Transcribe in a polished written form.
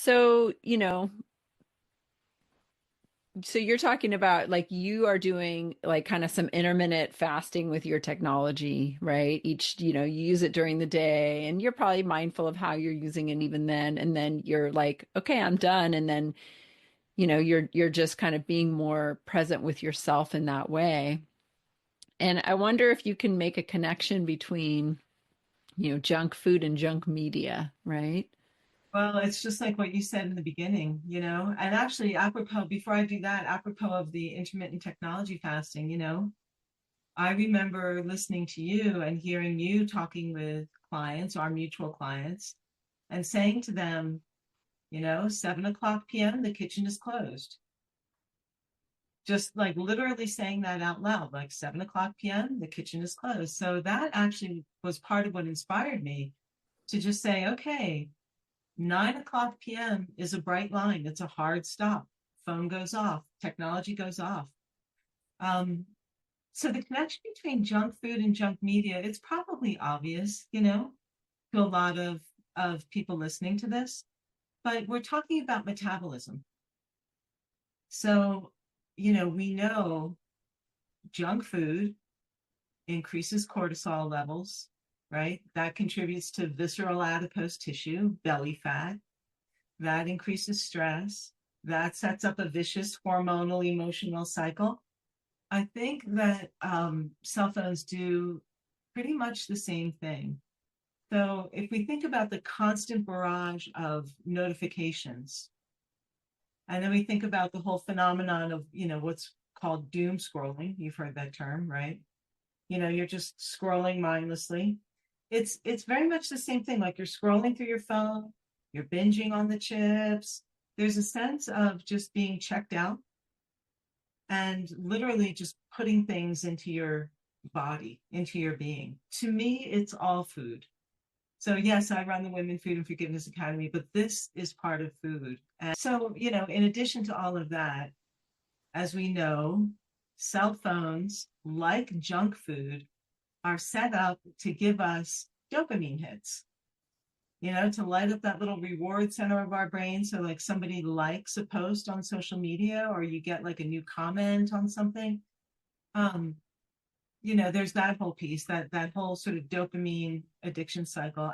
So, so you're talking about like you are doing like kind of some intermittent fasting with your technology, right? You use it during the day and you're probably mindful of how you're using it even then. And then you're like, okay, I'm done. And then, you're just kind of being more present with yourself in that way. And I wonder if you can make a connection between, junk food and junk media, right? Well, it's just like what you said in the beginning, and actually, apropos, before I do that, apropos of the intermittent technology fasting, I remember listening to you and hearing you talking with clients, our mutual clients, and saying to them, 7 o'clock p.m., the kitchen is closed. Just like literally saying that out loud, like 7 o'clock p.m., the kitchen is closed. So that actually was part of what inspired me to just say, okay, 9 o'clock p.m. is a bright line. It's a hard stop. Phone goes off, technology goes off. Um, so the connection between junk food and junk media, it's probably obvious, to a lot of people listening to this, but we're talking about metabolism. So, we know junk food increases cortisol levels, right? That contributes to visceral adipose tissue, belly fat. That increases stress. That sets up a vicious hormonal emotional cycle. I think that cell phones do pretty much the same thing. So if we think about the constant barrage of notifications, and then we think about the whole phenomenon of, what's called doom scrolling. You've heard that term, right? You're just scrolling mindlessly. It's very much the same thing. Like you're scrolling through your phone, you're binging on the chips. There's a sense of just being checked out and literally just putting things into your body, into your being. To me, it's all food. So yes, I run the Women Food and Forgiveness Academy, but this is part of food. And so, in addition to all of that, as we know, cell phones, like junk food, are set up to give us dopamine hits, to light up that little reward center of our brain. So, like somebody likes a post on social media, or you get like a new comment on something. Um, there's that whole piece, that whole sort of dopamine addiction cycle.